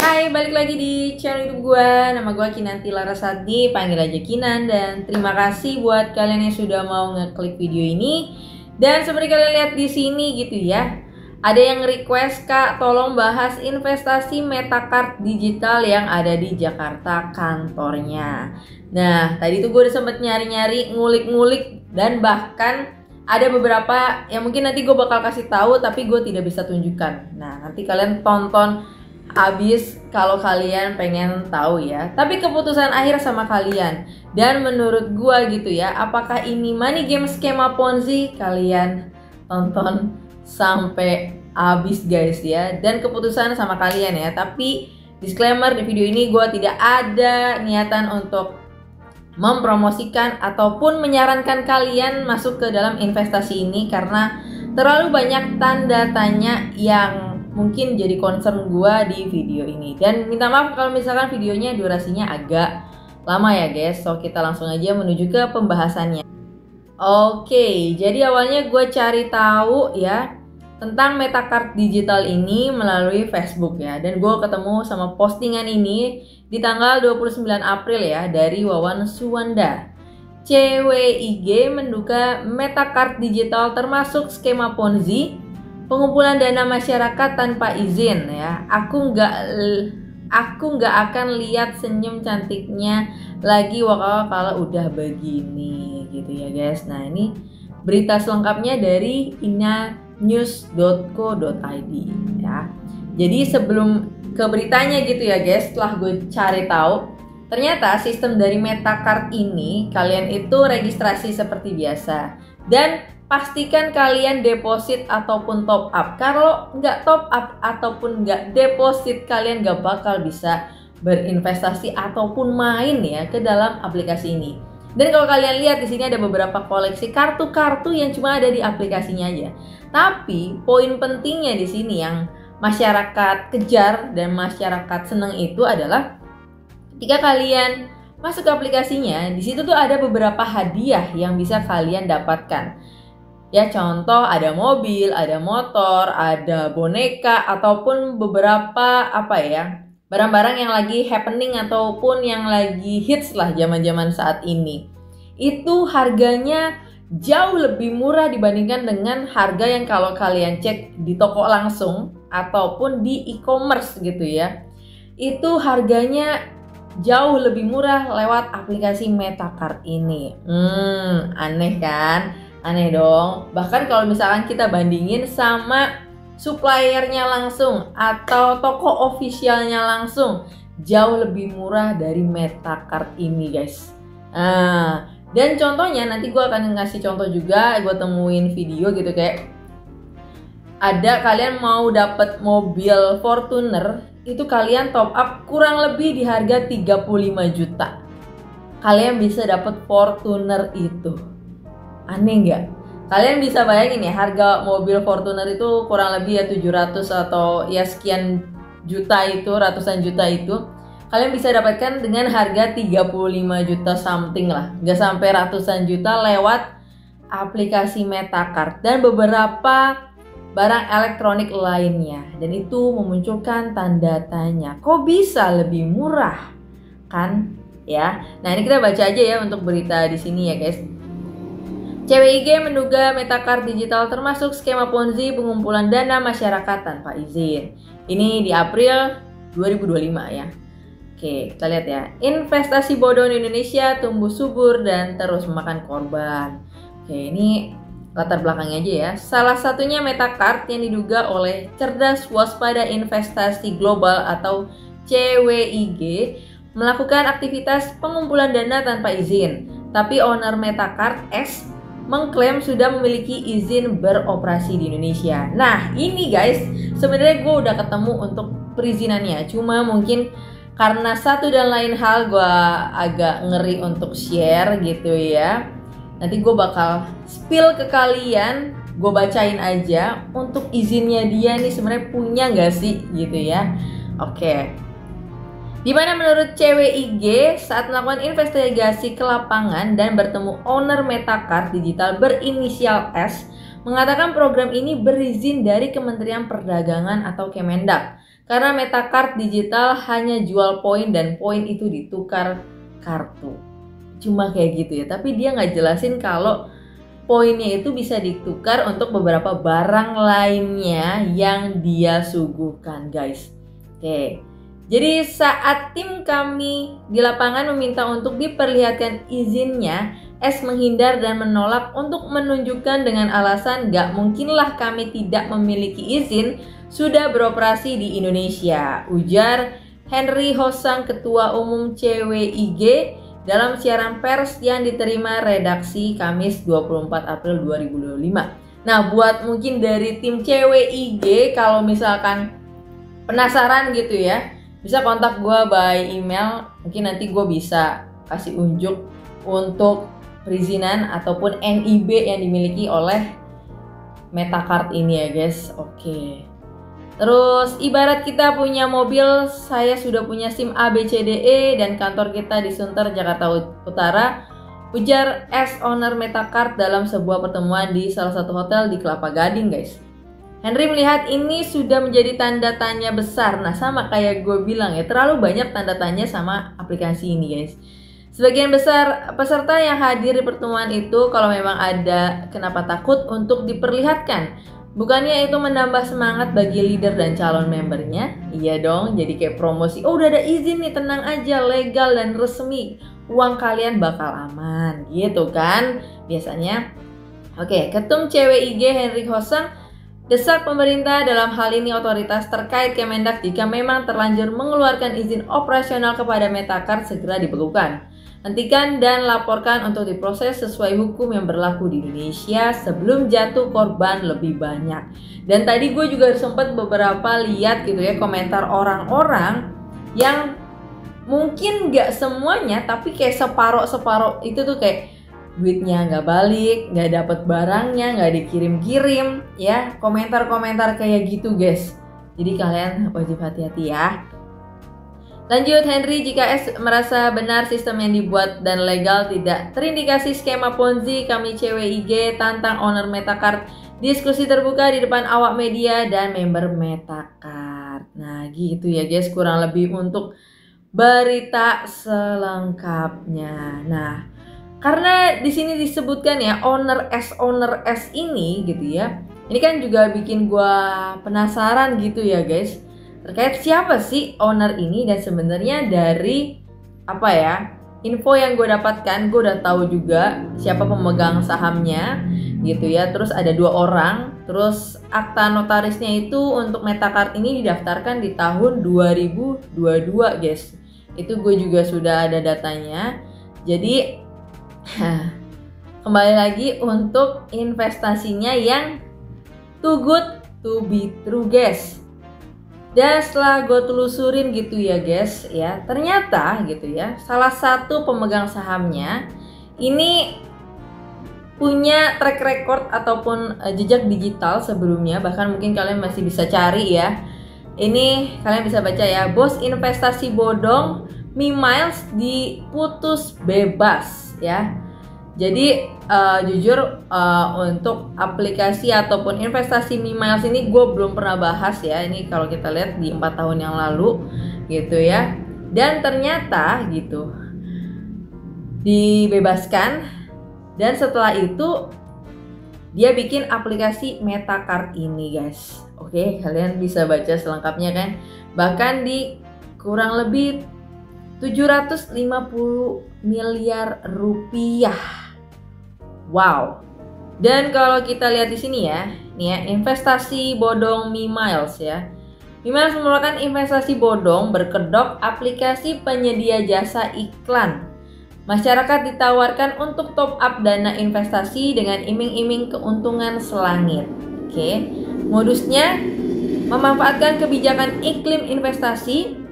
Hai, balik lagi di channel YouTube gue. Nama gue Kinanti Larasati, panggil aja Kinan. Dan terima kasih buat kalian yang sudah mau ngeklik video ini. Dan seperti kalian lihat di sini gitu ya, ada yang request, Kak tolong bahas investasi Metacard digital yang ada di Jakarta kantornya. Nah, tadi tuh gue udah sempet nyari-nyari, ngulik-ngulik, dan bahkan ada beberapa yang mungkin nanti gue bakal kasih tahu tapi gue tidak bisa tunjukkan. Nah, nanti kalian tonton abis kalau kalian pengen tahu ya. Tapi keputusan akhir sama kalian. Dan menurut gua gitu ya, apakah ini money game skema Ponzi? Kalian tonton sampai abis guys ya. Dan keputusan sama kalian ya. Tapi disclaimer, di video ini gua tidak ada niatan untuk mempromosikan ataupun menyarankan kalian masuk ke dalam investasi ini, karena terlalu banyak tanda tanya yang mungkin jadi concern gue di video ini. Dan minta maaf kalau misalkan videonya durasinya agak lama ya guys. So kita langsung aja menuju ke pembahasannya. Oke, jadi awalnya gue cari tahu ya tentang Metacard digital ini melalui Facebook ya. Dan gue ketemu sama postingan ini di tanggal 29 April ya dari Wawan Suwanda. CWIG menduga Metacard digital termasuk skema Ponzi, pengumpulan dana masyarakat tanpa izin ya. Aku nggak akan lihat senyum cantiknya lagi kalau udah begini gitu ya guys. Nah, ini berita selengkapnya dari inanews.co.id ya. Jadi sebelum ke beritanya gitu ya guys, setelah gue cari tahu, ternyata sistem dari Metacard ini kalian itu registrasi seperti biasa. Dan pastikan kalian deposit ataupun top up. Kalau nggak top up ataupun nggak deposit, kalian nggak bakal bisa berinvestasi ataupun main ya ke dalam aplikasi ini. Dan kalau kalian lihat di sini ada beberapa koleksi kartu-kartu yang cuma ada di aplikasinya aja. Tapi poin pentingnya di sini yang masyarakat kejar dan masyarakat seneng itu adalah ketika kalian masuk ke aplikasinya, di situ tuh ada beberapa hadiah yang bisa kalian dapatkan. Ya, contoh ada mobil, ada motor, ada boneka, ataupun beberapa barang-barang yang lagi happening ataupun yang lagi hits lah zaman-zaman saat ini. Itu harganya jauh lebih murah dibandingkan dengan harga yang kalau kalian cek di toko langsung ataupun di e-commerce gitu ya. Itu harganya jauh lebih murah lewat aplikasi Metacard ini. Aneh kan? Aneh dong. Bahkan kalau misalkan kita bandingin sama suppliernya langsung atau toko officialnya langsung, jauh lebih murah dari Metacard ini guys. Dan contohnya nanti gue akan ngasih contoh juga. Gue temuin video gitu kayak ada kalian mau dapet mobil Fortuner, itu kalian top up kurang lebih di harga 35 juta. Kalian bisa dapet Fortuner itu. Aneh nggak? Kalian bisa bayangin ya, harga mobil Fortuner itu kurang lebih ya 700 atau ya sekian juta itu, ratusan juta itu. Kalian bisa dapatkan dengan harga 35 juta something lah. Nggak sampai ratusan juta lewat aplikasi Metacard dan beberapa barang elektronik lainnya. Dan itu memunculkan tanda tanya, kok bisa lebih murah kan ya. Nah, ini kita baca aja ya untuk berita di sini ya guys. CWIG menduga Metacard digital termasuk skema Ponzi, pengumpulan dana masyarakat tanpa izin. Ini di April 2025 ya. Oke, kita lihat ya. Investasi bodoh di Indonesia tumbuh subur dan terus memakan korban. Oke, ini latar belakangnya aja ya. Salah satunya Metacard yang diduga oleh Cerdas Waspada Investasi Global atau CWIG melakukan aktivitas pengumpulan dana tanpa izin. Tapi owner Metacard S mengklaim sudah memiliki izin beroperasi di Indonesia. Nah, ini guys, sebenarnya gue udah ketemu untuk perizinannya. Cuma mungkin karena satu dan lain hal gue agak ngeri untuk share gitu ya. Nanti gue bakal spill ke kalian, gue bacain aja untuk izinnya dia nih sebenarnya punya nggak sih gitu ya. Oke. Dimana menurut CWIG saat melakukan investigasi ke lapangan dan bertemu owner Metacard digital berinisial S, mengatakan program ini berizin dari Kementerian Perdagangan atau Kemendak. Karena Metacard digital hanya jual poin dan poin itu ditukar kartu. Cuma kayak gitu ya, tapi dia nggak jelasin kalau poinnya itu bisa ditukar untuk beberapa barang lainnya yang dia suguhkan, guys. Oke. Jadi saat tim kami di lapangan meminta untuk diperlihatkan izinnya, S menghindar dan menolak untuk menunjukkan dengan alasan gak mungkinlah kami tidak memiliki izin sudah beroperasi di Indonesia, ujar Henry Hosang, Ketua Umum CWIG dalam siaran pers yang diterima redaksi Kamis 24 April 2025. Nah, buat mungkin dari tim CWIG kalau misalkan penasaran gitu ya, bisa kontak gue by email. Mungkin nanti gue bisa kasih unjuk untuk perizinan ataupun NIB yang dimiliki oleh Metacard ini ya guys. Oke. Terus ibarat kita punya mobil, saya sudah punya SIM ABCDE dan kantor kita di Sunter, Jakarta Utara, ujar S owner Metacard dalam sebuah pertemuan di salah satu hotel di Kelapa Gading, guys. Henry melihat ini sudah menjadi tanda tanya besar. Nah, sama kayak gue bilang ya, terlalu banyak tanda tanya sama aplikasi ini, guys. Sebagian besar peserta yang hadir di pertemuan itu kalau memang ada kenapa takut untuk diperlihatkan. Bukannya itu menambah semangat bagi leader dan calon membernya? Iya dong, jadi kayak promosi. Oh, udah ada izin nih, tenang aja, legal dan resmi. Uang kalian bakal aman, gitu kan? Biasanya. Oke, Ketum CWIG Henry Hosang desak pemerintah, dalam hal ini otoritas terkait Kemendak, jika memang terlanjur mengeluarkan izin operasional kepada Metacard segera dibekukan. Hentikan dan laporkan untuk diproses sesuai hukum yang berlaku di Indonesia sebelum jatuh korban lebih banyak. Dan tadi gue juga sempat beberapa lihat gitu ya komentar orang-orang yang mungkin gak semuanya tapi kayak separoh itu tuh kayak duitnya gak balik, gak dapet barangnya, gak dikirim-kirim ya. Komentar-komentar kayak gitu guys. Jadi kalian wajib hati-hati ya. Lanjut, Henry, jika S merasa benar sistem yang dibuat dan legal tidak terindikasi skema Ponzi, kami CWIG tantang owner Metacard diskusi terbuka di depan awak media dan member Metacard. Nah, gitu ya guys, kurang lebih untuk berita selengkapnya. Nah, karena di sini disebutkan ya owner S ini gitu ya. Ini kan juga bikin gua penasaran gitu ya guys. Terkait siapa sih owner ini, dan sebenarnya dari apa ya info yang gue dapatkan, gue udah tahu juga siapa pemegang sahamnya gitu ya. Terus ada 2 orang, terus akta notarisnya itu untuk Metacard ini didaftarkan di tahun 2022 guys. Itu gue juga sudah ada datanya. Jadi kembali lagi untuk investasinya yang too good to be true guys. Dan setelah gue telusurin gitu ya guys ya, ternyata gitu ya salah satu pemegang sahamnya ini punya track record ataupun jejak digital sebelumnya. Bahkan mungkin kalian masih bisa cari ya. Ini kalian bisa baca ya, bos investasi bodong Mi-Miles diputus bebas ya. Jadi jujur untuk aplikasi ataupun investasi Mi-Miles ini gue belum pernah bahas ya. Ini kalau kita lihat di 4 tahun yang lalu gitu ya. Dan ternyata gitu dibebaskan. Dan setelah itu dia bikin aplikasi Metacard ini guys. Oke, kalian bisa baca selengkapnya kan. Bahkan di kurang lebih 750 miliar rupiah. Wow. Dan kalau kita lihat di sini ya, nih ya, investasi bodong Mi-Miles ya. Mi-Miles merupakan investasi bodong berkedok aplikasi penyedia jasa iklan. Masyarakat ditawarkan untuk top up dana investasi dengan iming-iming keuntungan selangit. Oke. Modusnya memanfaatkan kebijakan iklim investasi.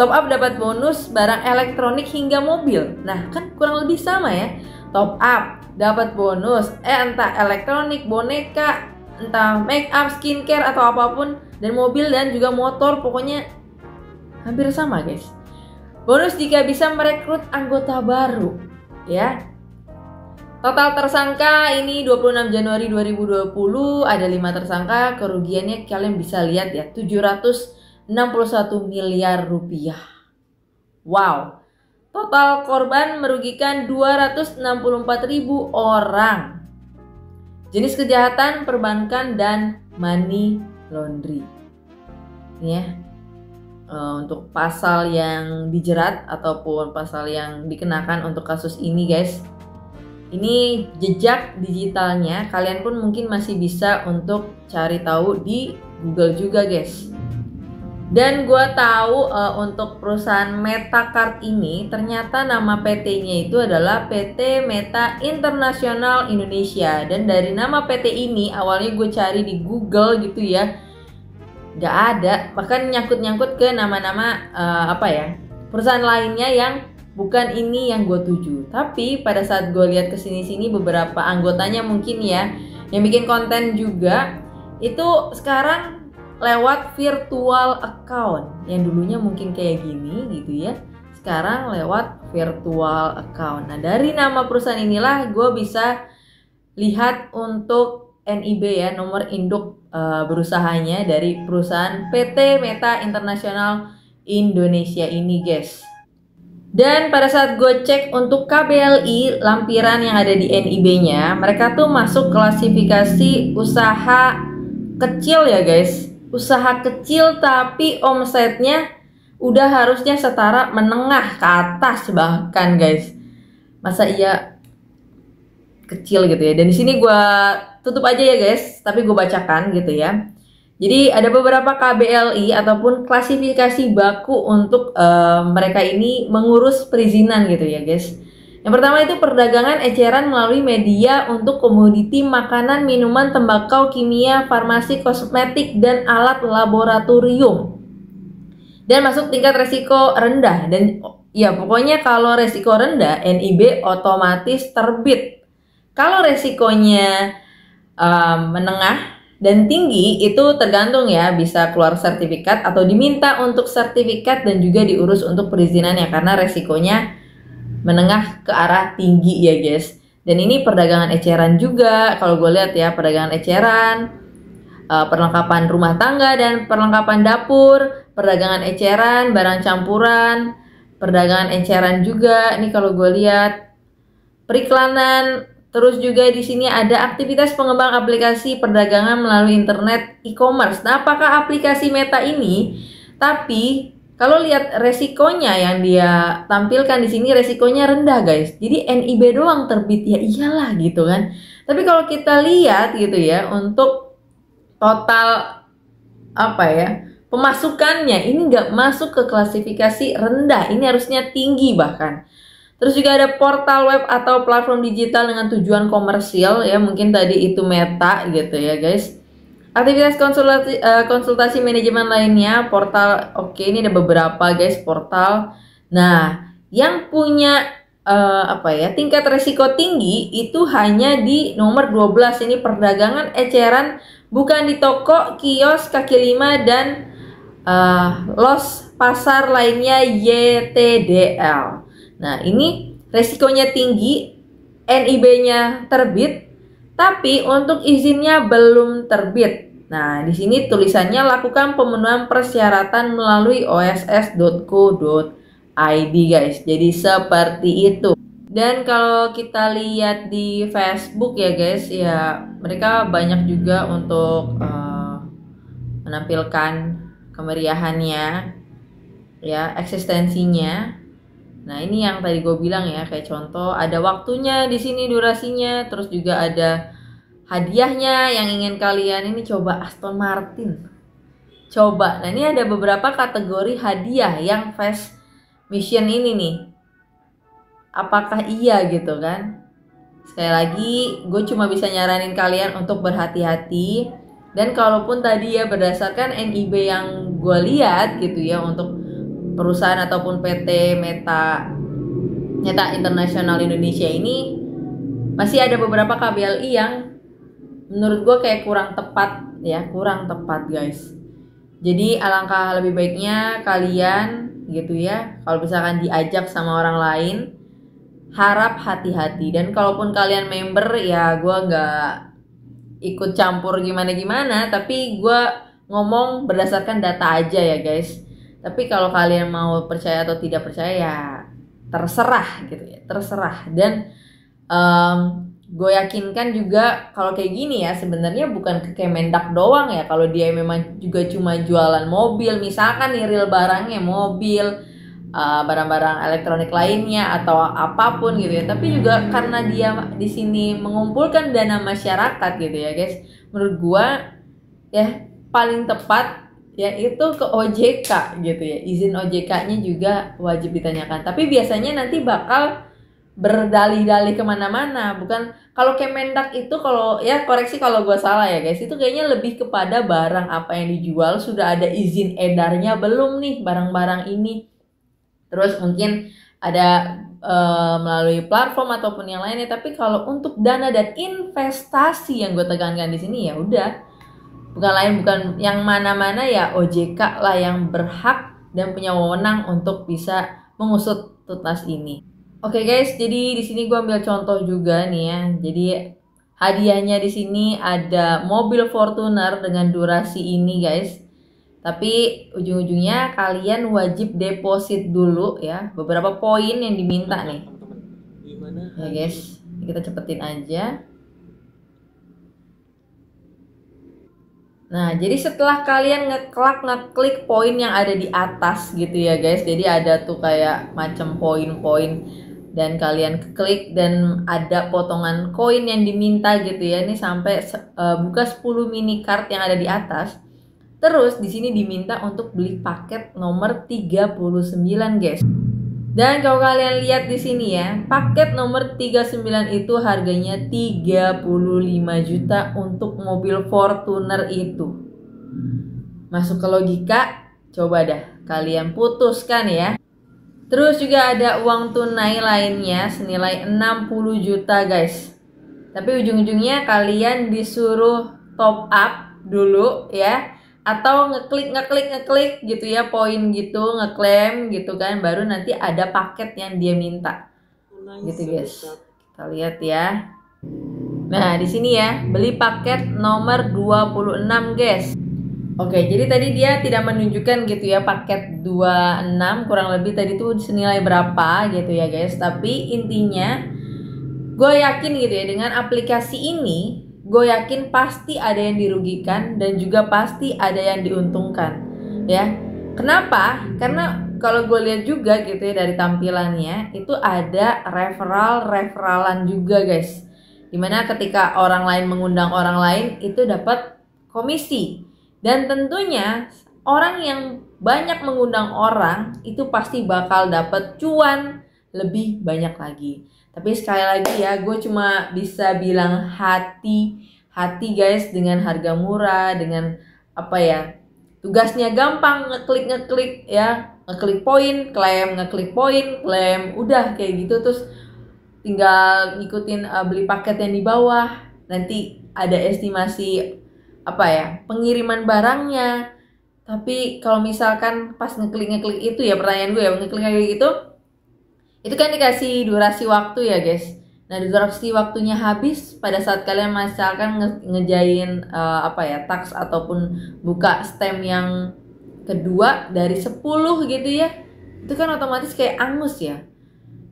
Top up dapat bonus barang elektronik hingga mobil. Nah, kan kurang lebih sama ya. Top up dapat bonus entah elektronik, boneka, entah make up, skincare atau apapun, dan mobil dan juga motor, pokoknya hampir sama guys. Bonus jika bisa merekrut anggota baru ya. Total tersangka ini 26 Januari 2020 ada 5 tersangka, kerugiannya kalian bisa lihat ya 740 61 miliar rupiah. Wow. Total korban merugikan 264.000 orang. Jenis kejahatan perbankan dan money laundry. Ini ya. Untuk pasal yang dijerat ataupun pasal yang dikenakan untuk kasus ini guys. Ini jejak digitalnya, kalian pun mungkin masih bisa untuk cari tahu di Google juga guys. Dan gue tahu untuk perusahaan Metacard ini ternyata nama PT-nya itu adalah PT Meta Internasional Indonesia. Dan dari nama PT ini awalnya gue cari di Google gitu ya, gak ada, bahkan nyangkut-nyangkut ke nama-nama perusahaan lainnya yang bukan ini yang gue tuju. Tapi pada saat gue lihat kesini-sini beberapa anggotanya mungkin ya yang bikin konten juga itu sekarang lewat virtual account, yang dulunya mungkin kayak gini gitu ya, sekarang lewat virtual account. Nah dari nama perusahaan inilah gue bisa lihat untuk NIB ya, nomor induk berusahanya dari perusahaan PT Meta Internasional Indonesia ini guys. Dan pada saat gue cek untuk KBLI lampiran yang ada di NIB-nya, mereka tuh masuk klasifikasi usaha kecil ya guys. Usaha kecil tapi omsetnya udah harusnya setara menengah ke atas bahkan guys. Masa iya kecil gitu ya. Dan di sini gue tutup aja ya guys, tapi gue bacakan gitu ya. Jadi ada beberapa KBLI ataupun klasifikasi baku untuk mereka ini mengurus perizinan gitu ya guys. Yang pertama itu perdagangan eceran melalui media untuk komoditi makanan, minuman, tembakau, kimia, farmasi, kosmetik, dan alat laboratorium. Dan masuk tingkat resiko rendah. Dan ya pokoknya kalau resiko rendah NIB otomatis terbit. Kalau resikonya menengah dan tinggi itu tergantung ya, bisa keluar sertifikat atau diminta untuk sertifikat dan juga diurus untuk perizinannya karena resikonya menengah ke arah tinggi ya guys. Dan ini perdagangan eceran juga, kalau gue lihat ya, perdagangan eceran, perlengkapan rumah tangga dan perlengkapan dapur, perdagangan eceran, barang campuran, perdagangan eceran juga. Ini kalau gue lihat periklanan. Terus juga di sini ada aktivitas pengembang aplikasi perdagangan melalui internet e-commerce. Nah, apakah aplikasi Meta ini? Tapi kalau lihat resikonya yang dia tampilkan di sini, resikonya rendah guys. Jadi NIB doang terbit, ya iyalah gitu kan. Tapi kalau kita lihat gitu ya, untuk total pemasukannya ini nggak masuk ke klasifikasi rendah. Ini harusnya tinggi bahkan. Terus juga ada portal web atau platform digital dengan tujuan komersial ya, mungkin tadi itu Meta gitu ya guys. Aktivitas konsultasi manajemen lainnya, portal, oke, ini ada beberapa guys portal. Nah, yang punya tingkat resiko tinggi itu hanya di nomor 12 ini, perdagangan eceran bukan di toko, kios, kaki lima dan los pasar lainnya YTDL. Nah ini resikonya tinggi, NIB-nya terbit, tapi untuk izinnya belum terbit. Nah di sini tulisannya lakukan pemenuhan persyaratan melalui oss.co.id guys. Jadi seperti itu. Dan kalau kita lihat di Facebook ya guys, ya mereka banyak juga untuk menampilkan kemeriahannya, ya eksistensinya. Nah ini yang tadi gue bilang ya, kayak contoh ada waktunya di sini, durasinya, terus juga ada hadiahnya yang ingin kalian ini coba Aston Martin. Coba, nah ini ada beberapa kategori hadiah yang fast mission ini nih. Apakah iya gitu kan? Sekali lagi gue cuma bisa nyaranin kalian untuk berhati-hati. Dan kalaupun tadi ya berdasarkan NIB yang gue lihat gitu ya, untuk perusahaan ataupun PT Meta Internasional Indonesia ini masih ada beberapa KBLI yang menurut gue kayak kurang tepat ya, kurang tepat guys. Jadi alangkah lebih baiknya kalian gitu ya, kalau misalkan diajak sama orang lain, harap hati-hati. Dan kalaupun kalian member ya gue nggak ikut campur gimana-gimana, tapi gue ngomong berdasarkan data aja ya guys. Tapi kalau kalian mau percaya atau tidak percaya ya terserah gitu ya, terserah. Dan gue yakinkan juga kalau kayak gini ya sebenarnya bukan ke Kemendak doang ya. Kalau dia memang juga cuma jualan mobil, misalkan nih real barangnya mobil, barang-barang elektronik lainnya atau apapun gitu ya. Tapi juga karena dia di sini mengumpulkan dana masyarakat gitu ya guys. Menurut gue ya paling tepat ya itu ke OJK gitu ya. Izin OJK-nya juga wajib ditanyakan. Tapi biasanya nanti bakal berdalih-dalih kemana-mana. Bukan kalau Kemendak itu, kalau ya koreksi kalau gue salah ya guys, itu kayaknya lebih kepada barang apa yang dijual sudah ada izin edarnya belum nih barang-barang ini. Terus mungkin ada melalui platform ataupun yang lainnya. Tapi kalau untuk dana dan investasi yang gue tekankan di sini ya udah, bukan yang mana-mana ya OJK lah yang berhak dan punya wewenang untuk bisa mengusut tuntas ini. Oke guys, jadi di sini gue ambil contoh juga nih ya. Jadi hadiahnya di sini ada mobil Fortuner dengan durasi ini guys. Tapi ujung-ujungnya kalian wajib deposit dulu ya, beberapa poin yang diminta nih. Ya guys, kita cepetin aja. Nah, jadi setelah kalian ngeklik poin yang ada di atas gitu ya guys. Jadi ada tuh kayak macam poin-poin dan kalian klik dan ada potongan koin yang diminta gitu ya. Ini sampai buka 10 mini card yang ada di atas. Terus di sini diminta untuk beli paket nomor 39 guys. Dan kalau kalian lihat di sini ya, paket nomor 39 itu harganya 35 juta untuk mobil Fortuner itu. Masuk ke logika? Coba dah kalian putuskan ya. Terus juga ada uang tunai lainnya senilai 60 juta guys. Tapi ujung-ujungnya kalian disuruh top up dulu ya. Atau ngeklik gitu ya, poin gitu, ngeklaim gitu kan, baru nanti ada paket yang dia minta. Gitu guys. Kita lihat ya. Nah, di sini ya, beli paket nomor 26 guys. Oke, jadi tadi dia tidak menunjukkan gitu ya paket 26 kurang lebih tadi tuh senilai berapa gitu ya guys. Tapi intinya gue yakin gitu ya dengan aplikasi ini, gue yakin pasti ada yang dirugikan dan juga pasti ada yang diuntungkan ya. Kenapa? Karena kalau gue lihat juga gitu ya dari tampilannya itu ada referalan juga guys. Dimana ketika orang lain mengundang orang lain itu dapat komisi. Dan tentunya orang yang banyak mengundang orang itu pasti bakal dapat cuan lebih banyak lagi. Tapi sekali lagi ya, gue cuma bisa bilang hati guys dengan harga murah, dengan apa ya, tugasnya gampang, ngeklik ya, ngeklik poin, klaim, ngeklik poin, klaim, udah kayak gitu. Terus tinggal ngikutin beli paket yang di bawah, nanti ada estimasi apa ya, pengiriman barangnya. Tapi kalau misalkan pas ngeklik itu ya, pertanyaan gue ya, ngeklik kayak gitu, itu kan dikasih durasi waktu ya guys. Nah, durasi waktunya habis pada saat kalian misalkan ngejain tax ataupun buka stem yang kedua dari 10 gitu ya. Itu kan otomatis kayak angus ya.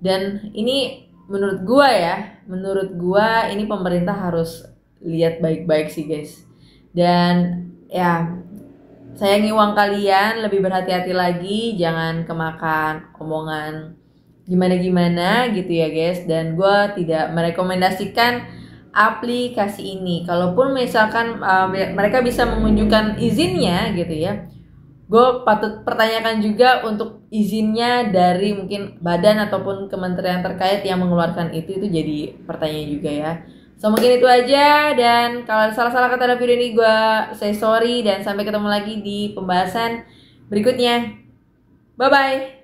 Dan ini menurut gua ini pemerintah harus lihat baik-baik sih guys. Dan ya, sayangi uang kalian, lebih berhati-hati lagi, jangan kemakan omongan gimana gitu ya guys. Dan gue tidak merekomendasikan aplikasi ini. Kalaupun misalkan mereka bisa menunjukkan izinnya gitu ya, gue patut pertanyakan juga untuk izinnya dari mungkin badan ataupun kementerian terkait yang mengeluarkan itu jadi pertanyaan juga ya. So mungkin itu aja, dan kalau salah-salah kata dalam video ini gue say sorry, dan sampai ketemu lagi di pembahasan berikutnya. Bye bye.